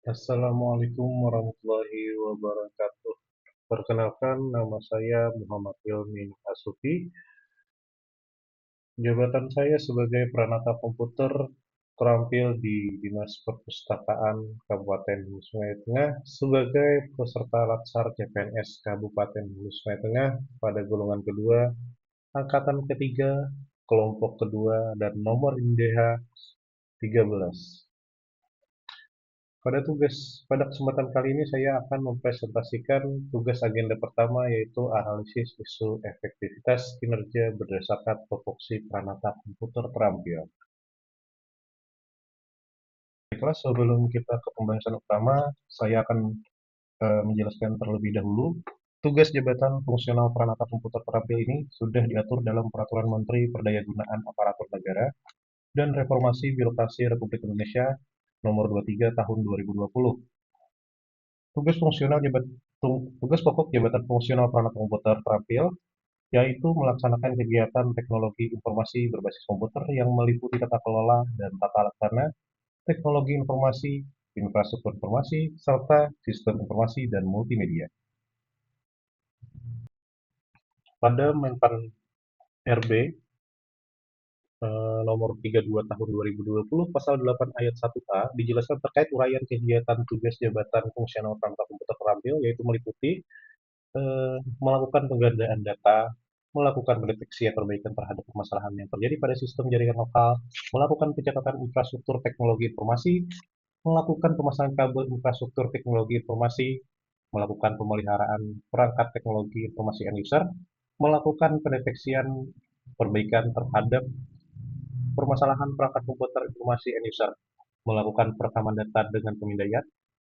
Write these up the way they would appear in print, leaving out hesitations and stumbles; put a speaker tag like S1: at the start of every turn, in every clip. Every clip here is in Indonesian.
S1: Assalamualaikum warahmatullahi wabarakatuh. Perkenalkan, nama saya Muhammad Ilmi Asufi. Jabatan saya sebagai peranata komputer terampil di Dinas Perpustakaan Kabupaten Hulu Sungai Tengah sebagai peserta Latsar CPNS Kabupaten Hulu Sungai Tengah pada golongan kedua, angkatan ketiga, kelompok kedua, dan nomor INDH 13. Pada kesempatan kali ini saya akan mempresentasikan tugas agenda pertama, yaitu analisis isu efektivitas kinerja berdasarkan topoksi Pranata Komputer Terampil. Baiklah, sebelum kita ke pembahasan utama, saya akan menjelaskan terlebih dahulu. Tugas jabatan fungsional Pranata Komputer Terampil ini sudah diatur dalam Peraturan Menteri Perdayagunaan Aparatur Negara dan Reformasi Birokrasi Republik Indonesia Nomor 23 Tahun 2020. Tugas fungsional Tugas pokok jabatan fungsional perangkat komputer terampil yaitu melaksanakan kegiatan teknologi informasi berbasis komputer yang meliputi tata kelola dan tata laksana, teknologi informasi, infrastruktur informasi, serta sistem informasi dan multimedia. Pada Menpan RB nomor 32 tahun 2020 pasal 8 ayat 1A dijelaskan terkait uraian kegiatan tugas jabatan fungsional perangkat komputer terampil, yaitu meliputi melakukan penggandaan data, melakukan pendeteksi atau perbaikan terhadap permasalahan yang terjadi pada sistem jaringan lokal, melakukan pencatatan infrastruktur teknologi informasi, melakukan pemasangan kabel infrastruktur teknologi informasi, melakukan pemeliharaan perangkat teknologi informasi end user, melakukan pendeteksian perbaikan terhadap permasalahan perangkat komputer informasi end user, melakukan perekaman data dengan pemindaian,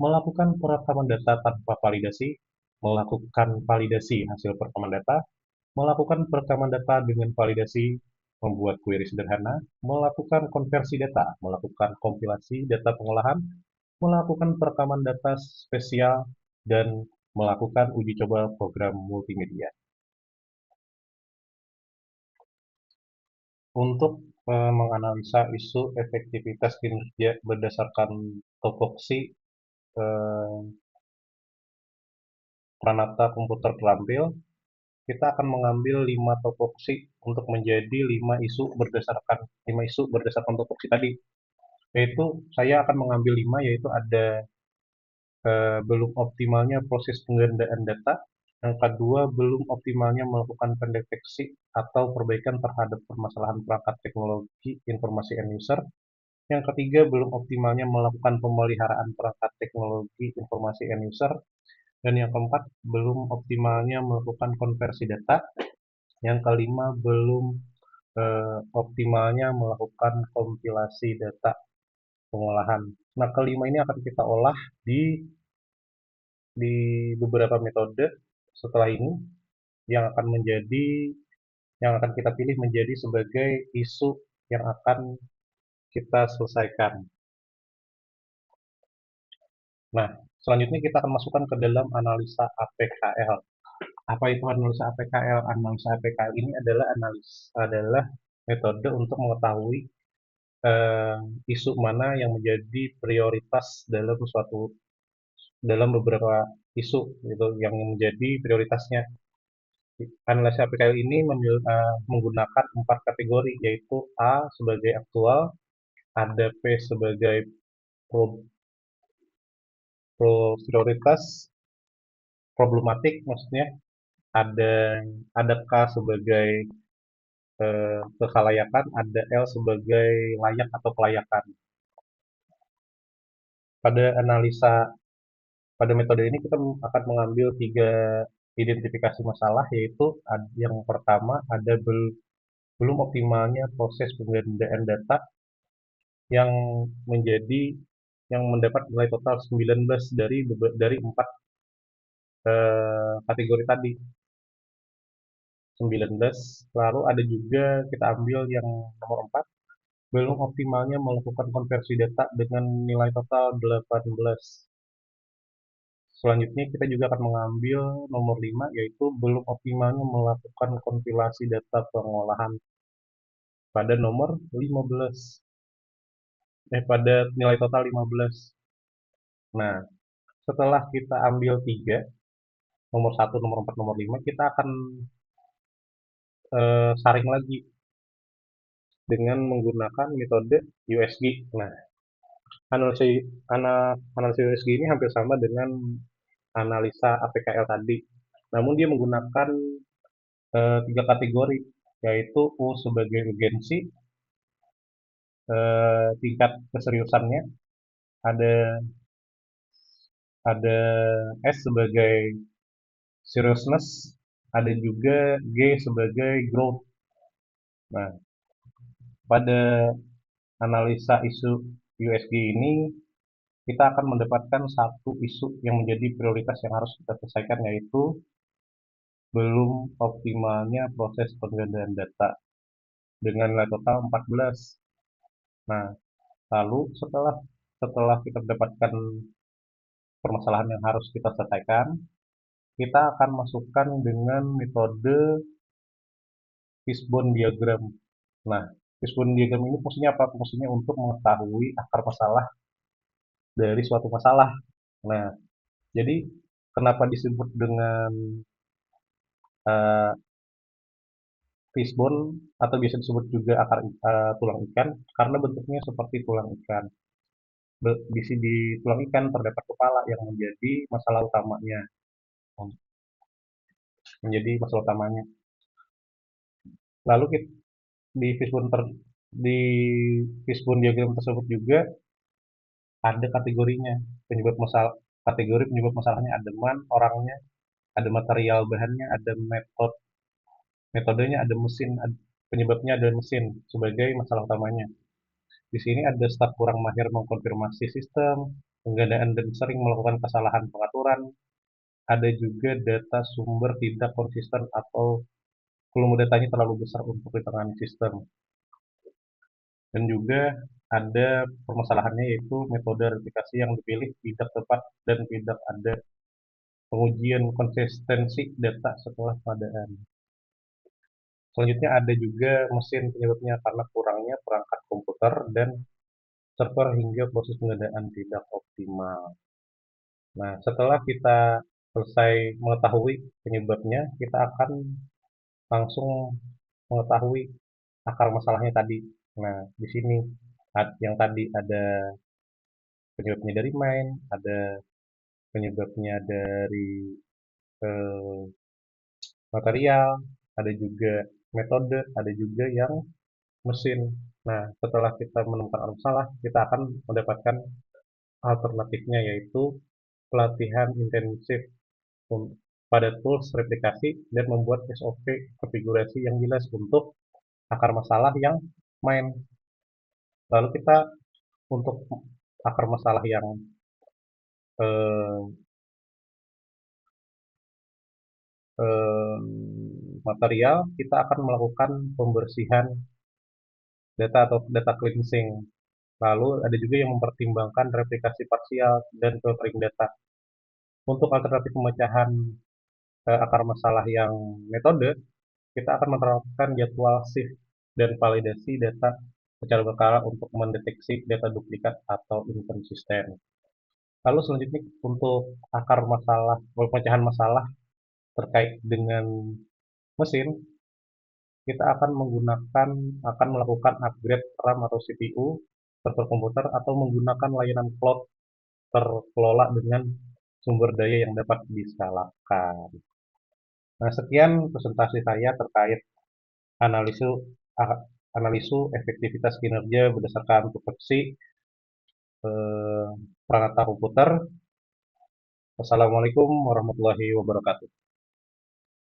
S1: melakukan perekaman data tanpa validasi, melakukan validasi hasil perekaman data, melakukan perekaman data dengan validasi, membuat query sederhana, melakukan konversi data, melakukan kompilasi data pengolahan, melakukan perekaman data spesial, dan melakukan uji coba program multimedia. Untuk menganalisa isu efektivitas kinerja berdasarkan topoksi eh, Pranata Komputer Terampil, kita akan mengambil 5 topoksi untuk menjadi 5 isu berdasarkan topoksi tadi. Yaitu saya akan mengambil 5, yaitu ada belum optimalnya proses penggandaan data, yang kedua belum optimalnya melakukan pendeteksi atau perbaikan terhadap permasalahan perangkat teknologi informasi end user, yang ketiga belum optimalnya melakukan pemeliharaan perangkat teknologi informasi end user, dan yang keempat belum optimalnya melakukan konversi data, yang kelima belum optimalnya melakukan kompilasi data pengolahan. Nah, kelima ini akan kita olah di beberapa metode setelah ini yang akan menjadi yang akan kita pilih menjadi sebagai isu yang akan kita selesaikan. Nah, selanjutnya kita akan masukkan ke dalam analisa APKL. Apa itu analisa APKL? Analisa APKL ini adalah metode untuk mengetahui eh, isu mana yang menjadi prioritas dalam beberapa isu gitu yang menjadi prioritasnya. Analisa APKL ini menggunakan 4 kategori, yaitu A sebagai aktual, ada P sebagai pro, prioritas, problematik maksudnya, ada ada K sebagai kekhalayakan, ada L sebagai layak atau kelayakan. Pada analisa pada metode ini kita akan mengambil 3 identifikasi masalah, yaitu yang pertama ada belum optimalnya proses penggandaan data yang menjadi yang mendapat nilai total 19 dari 4 kategori tadi. 19. Lalu ada juga kita ambil yang nomor 4, belum optimalnya melakukan konversi data dengan nilai total 18. Selanjutnya kita juga akan mengambil nomor 5, yaitu belum optimalnya melakukan kompilasi data pengolahan pada nomor 15. Pada nilai total 15. Nah, setelah kita ambil tiga, nomor satu, nomor 4, nomor 5, kita akan saring lagi dengan menggunakan metode USG. Nah, analisis, analisis USG ini hampir sama dengan analisa APKL tadi. Namun dia menggunakan tiga kategori, yaitu U sebagai urgensi, tingkat keseriusannya, ada ada S sebagai seriousness, ada juga G sebagai growth. Nah, pada analisa isu USG ini kita akan mendapatkan satu isu yang menjadi prioritas yang harus kita selesaikan, yaitu belum optimalnya proses penggandaan data dengan nilai total 14. Nah, lalu setelah setelah kita mendapatkan permasalahan yang harus kita selesaikan, kita akan masukkan dengan metode fishbone diagram. Nah, fishbone diagram ini fungsinya apa? Fungsinya untuk mengetahui akar masalah dari suatu masalah. Nah, jadi kenapa disebut dengan uh, fishbone atau biasa disebut juga akar tulang ikan karena bentuknya seperti tulang ikan. Di tulang ikan terdapat kepala yang menjadi masalah utamanya. Lalu di fishbone di fishbone diagram tersebut juga ada kategorinya. Kategori penyebab masalahnya ada man, orangnya, ada material bahannya, ada metodenya, ada mesin, penyebabnya ada mesin sebagai masalah utamanya. Di sini ada staf kurang mahir mengkonfirmasi sistem, penggandaan dan sering melakukan kesalahan pengaturan, ada juga data sumber tidak konsisten atau volume datanya terlalu besar untuk ditangani sistem. Dan juga ada permasalahannya yaitu metode verifikasi yang dipilih tidak tepat dan tidak ada pengujian konsistensi data setelah pengadaan. Selanjutnya ada juga mesin penyebabnya karena kurangnya perangkat komputer dan server hingga proses pengadaan tidak optimal. Nah, setelah kita selesai mengetahui penyebabnya, kita akan langsung mengetahui akar masalahnya tadi. Nah, di sini yang tadi ada penyebabnya dari main, ada penyebabnya dari eh, material, ada juga metode, ada juga yang mesin. Nah, setelah kita menemukan masalah, kita akan mendapatkan alternatifnya yaitu pelatihan intensif pada tools replikasi dan membuat SOP konfigurasi yang jelas untuk akar masalah yang main. Lalu kita untuk akar masalah yang eh, eh, material, kita akan melakukan pembersihan data atau data cleansing. Lalu ada juga yang mempertimbangkan replikasi parsial dan filtering data. Untuk alternatif pemecahan akar masalah yang metode, kita akan menerapkan jadwal shift dan validasi data secara berkala untuk mendeteksi data duplikat atau inkonsisten. Lalu selanjutnya untuk akar masalah, pemecahan masalah terkait dengan mesin, kita akan melakukan upgrade RAM atau CPU, server komputer, atau menggunakan layanan cloud terkelola dengan sumber daya yang dapat diskalakan. Nah, sekian presentasi saya terkait analisu analisu efektivitas kinerja berdasarkan tupoksi perangkat komputer. Wassalamualaikum warahmatullahi wabarakatuh.